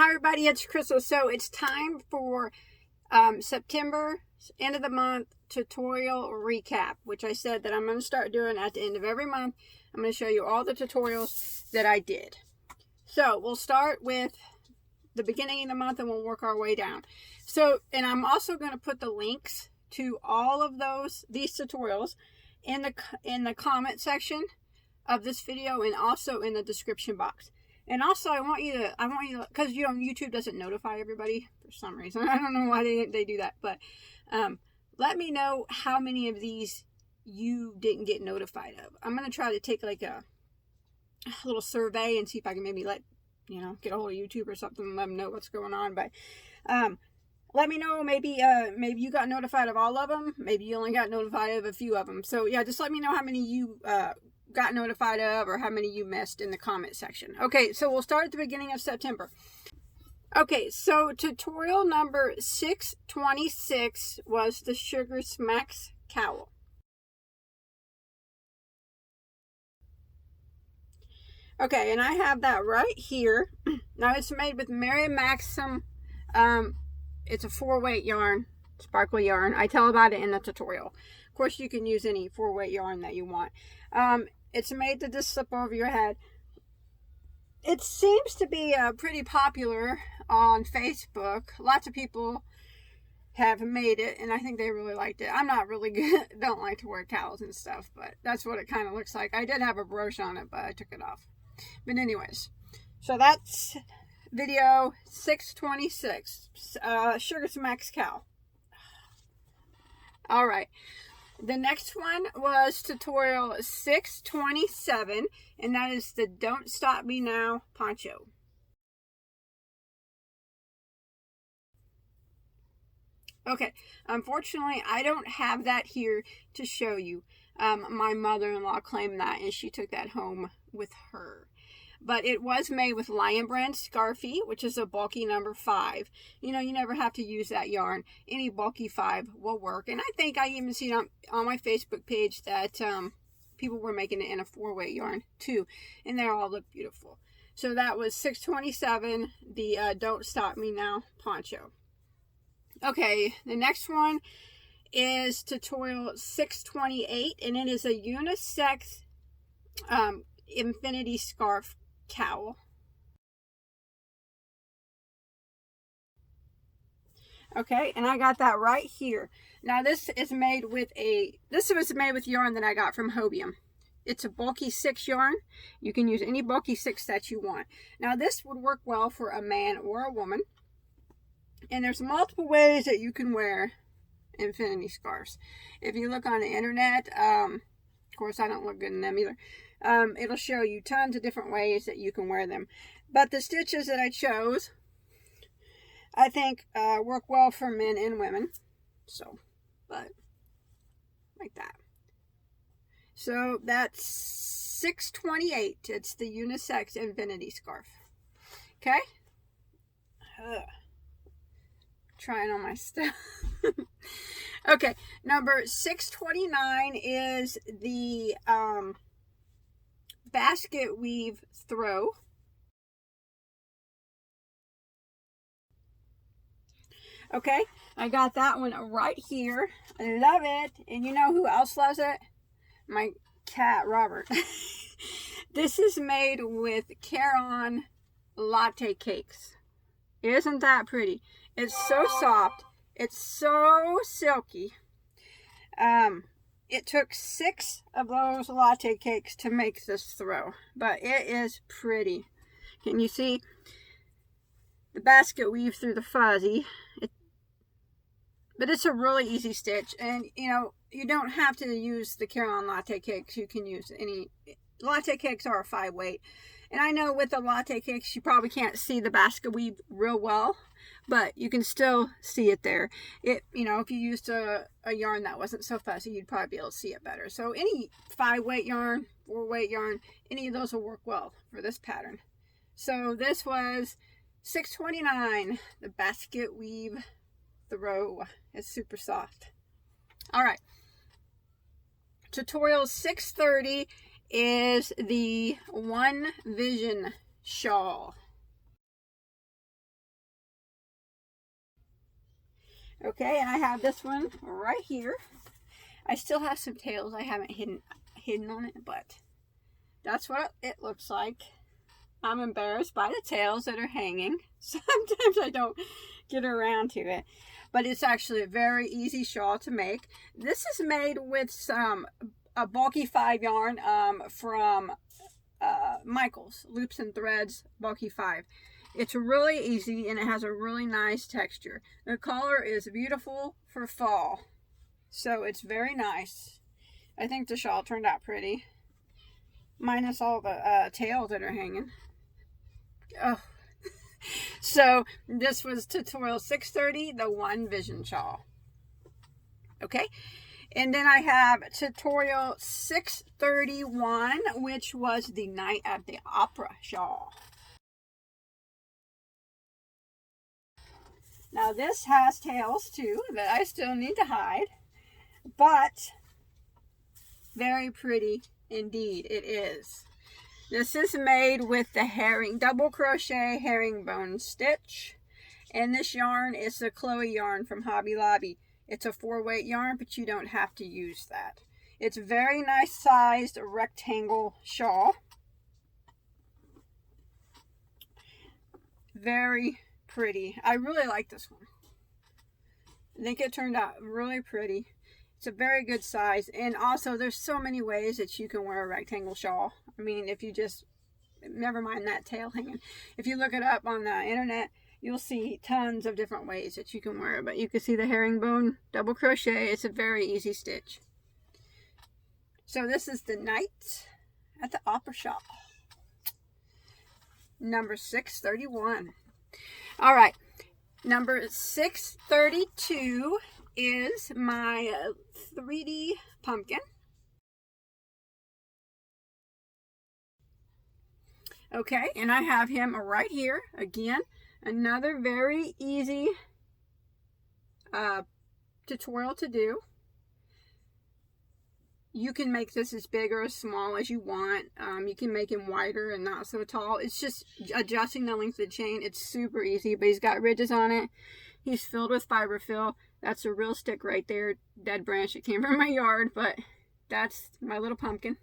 Hi everybody, it's Crystal. So it's time for September, end of the month tutorial recap, which I said that I'm going to start doing at the end of every month. I'm going to show you all the tutorials that I did. So we'll start with the beginning of the month and we'll work our way down. So, and I'm also going to put the links to all of these tutorials in the comment section of this video and also in the description box. And also, I want you to, because YouTube doesn't notify everybody for some reason. I don't know why they do that, but let me know how many of these you didn't get notified of. I'm gonna try to take like a little survey and see if I can maybe get a hold of YouTube or something and let them know what's going on. But let me know. Maybe you got notified of all of them. Maybe you only got notified of a few of them. So yeah, just let me know how many you got notified of or how many you missed in the comment section. Okay, so we'll start at the beginning of September. Okay, so tutorial number 626 was the Sugar Smacks cowl. Okay, and I have that right here. Now it's made with Mary Maxim. It's a 4-weight yarn, sparkly yarn. I tell about it in the tutorial. Of course, you can use any 4-weight yarn that you want. It's made to just slip over your head. It seems to be pretty popular on Facebook. Lots of people have made it, and I think they really liked it. I'm not really good, don't like to wear cowls and stuff, but that's what it kind of looks like. I did have a brooch on it, but I took it off. But anyways, so that's video 626, Sugar Smacks cowl. All right. The next one was tutorial 627, and that is the Don't Stop Me Now poncho. Okay, unfortunately, I don't have that here to show you. My mother-in-law claimed that, and she took that home with her. But it was made with Lion Brand Scarfy, which is a bulky number 5. You never have to use that yarn. Any bulky 5 will work. And I think I even seen on my Facebook page that people were making it in a 4-weight yarn too. And they all look beautiful. So that was 627, the Don't Stop Me Now poncho. Okay, the next one is tutorial 628, and it is a unisex infinity scarf cowl. Okay, and I got that right here. Now this was made with yarn that I got from Hobium. It's a bulky 6 yarn. You can use any bulky 6 that you want. Now this would work well for a man or a woman. And there's multiple ways that you can wear infinity scarves. If you look on the internet, of course I don't look good in them either. It'll show you tons of different ways that you can wear them. But the stitches that I chose, I think work well for men and women. So, but like that. So that's 628. It's the unisex infinity scarf. Okay? Trying on my stuff. Okay, number 629 is the basket weave throw. Okay, I got that one right here. I love it. And you know who else loves it? My cat, Robert. This is made with Caron latte cakes. Isn't that pretty? It's so soft. It's so silky. It took 6 of those latte cakes to make this throw, but it is pretty. Can you see the basket weave through the fuzzy? But it's a really easy stitch, and you don't have to use the Caron latte cakes. You can use any. Latte cakes are a 5-weight. And I know with the latte cakes, you probably can't see the basket weave real well, but you can still see it there. If you used a yarn that wasn't so fuzzy, you'd probably be able to see it better. So any 5-weight yarn, 4-weight yarn, any of those will work well for this pattern. So this was 629, the basket weave throw. It's super soft. All right. Tutorial 630 is the Vision Shawl. Okay, and I have this one right here. I still have some tails I haven't hidden on it, but that's what it looks like. I'm embarrassed by the tails that are hanging. Sometimes I don't get around to it, but it's actually a very easy shawl to make. This is made with a bulky 5 yarn from Michaels Loops and Threads bulky 5. It's really easy and it has a really nice texture. The color is beautiful for fall, so it's very nice. I think the shawl turned out pretty, minus all the tails that are hanging. Oh. So this was tutorial 630, the one Vision Shawl. Okay, and then I have tutorial 631, which was the Night at the Opera shawl. Now this has tails too that I still need to hide, but very pretty indeed it is. This is made with the double crochet herringbone stitch, and this yarn is the Chloe yarn from Hobby Lobby. It's a 4-weight yarn, but you don't have to use that. It's a very nice sized rectangle shawl. Very pretty. I really like this one. I think it turned out really pretty. It's a very good size, and also there's so many ways that you can wear a rectangle shawl. I mean, if you just, never mind that tail hanging. If you look it up on the internet, you'll see tons of different ways that you can wear it. But you can see the herringbone double crochet. It's a very easy stitch. So this is the Night at the Opera shawl, number 631. All right, number 632 is my 3D pumpkin. Okay, and I have him right here. Again, another very easy tutorial to do. You can make this as big or as small as you want. You can make him wider and not so tall. It's just adjusting the length of the chain. It's super easy, but he's got ridges on it. He's filled with fiberfill. That's a real stick right there. Dead branch that came from my yard, but that's my little pumpkin.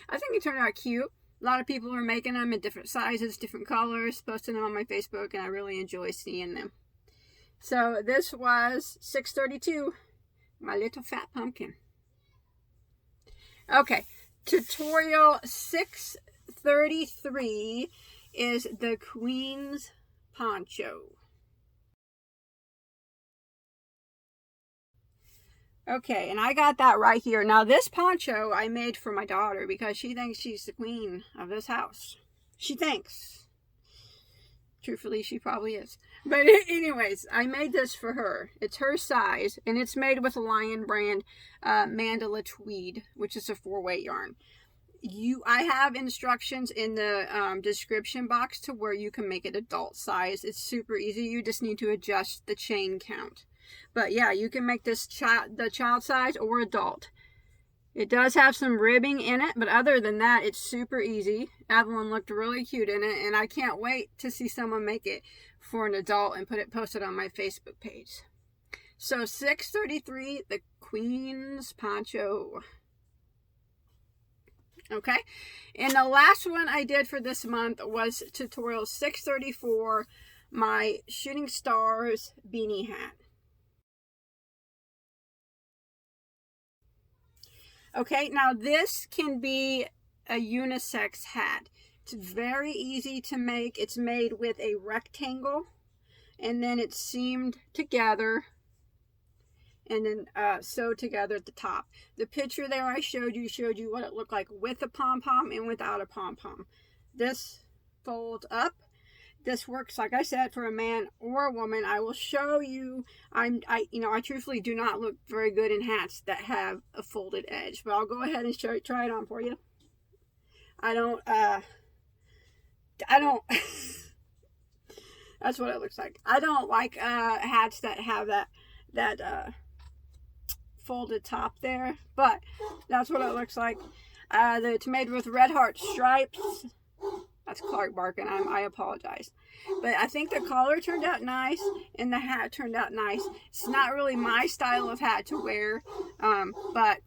I think it turned out cute. A lot of people are making them in different sizes, different colors, posting them on my Facebook, and I really enjoy seeing them. So this was 632, my little fat pumpkin. Okay, tutorial 633 is the Queen's Poncho. Okay, and I got that right here. Now this poncho I made for my daughter because she thinks she's the queen of this house. She thinks. Truthfully, she probably is. But anyways, I made this for her. It's her size, and it's made with a Lion brand mandala tweed, which is a 4-weight yarn. I have instructions in the description box to where you can make it adult size. It's super easy. You just need to adjust the chain count. But yeah, you can make this the child size or adult. It does have some ribbing in it, but other than that, it's super easy. Evelyn looked really cute in it, and I can't wait to see someone make it for an adult and post it on my Facebook page. So 633, the Queen's Poncho. Okay, and the last one I did for this month was tutorial 634, my Shooting Stars beanie hat. Okay, now this can be a unisex hat. It's very easy to make. It's made with a rectangle, and then it's seamed together, and then sewed together at the top. The picture there I showed you what it looked like with a pom-pom and without a pom-pom. This folds up. This works, like I said, for a man or a woman. I will show you. I truthfully do not look very good in hats that have a folded edge, but I'll go ahead and try it on for you. I don't. That's what it looks like. I don't like hats that have that folded top there, but that's what it looks like. It's made with red heart stripes. That's Clark barking. I apologize. But I think the collar turned out nice and the hat turned out nice. It's not really my style of hat to wear, but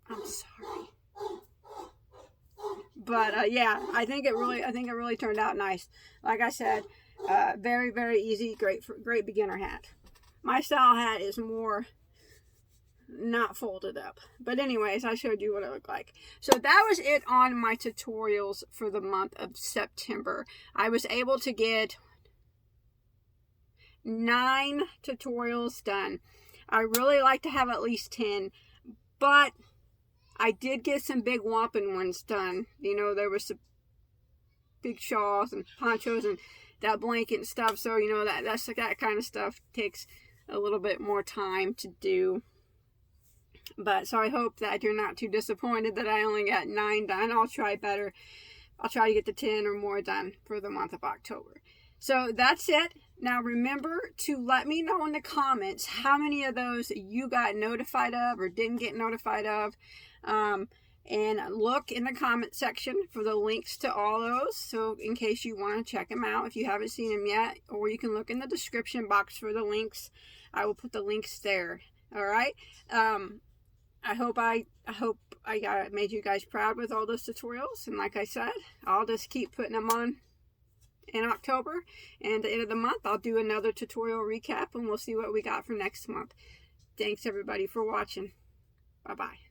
I'm sorry. But yeah, I think it really turned out nice. Like I said, very, very easy, great beginner hat. My style hat is more not folded up. But anyways, I showed you what it looked like. So that was it on my tutorials for the month of September. I was able to get 9 tutorials done. I really like to have at least 10, but I did get some big whopping ones done. You know, there was some big shawls and ponchos and that blanket and stuff. So, you know, that kind of stuff takes a little bit more time to do. But so I hope that you're not too disappointed that I only got 9 done. I'll try better. I'll try to get the 10 or more done for the month of October. So that's it. Now remember to let me know in the comments how many of those you got notified of or didn't get notified of. And look in the comment section for the links to all those. So in case you want to check them out if you haven't seen them yet. Or you can look in the description box for the links. I will put the links there. Alright. I hope I made you guys proud with all those tutorials. And like I said, I'll just keep putting them on in October. And at the end of the month, I'll do another tutorial recap. And we'll see what we got for next month. Thanks everybody for watching. Bye-bye.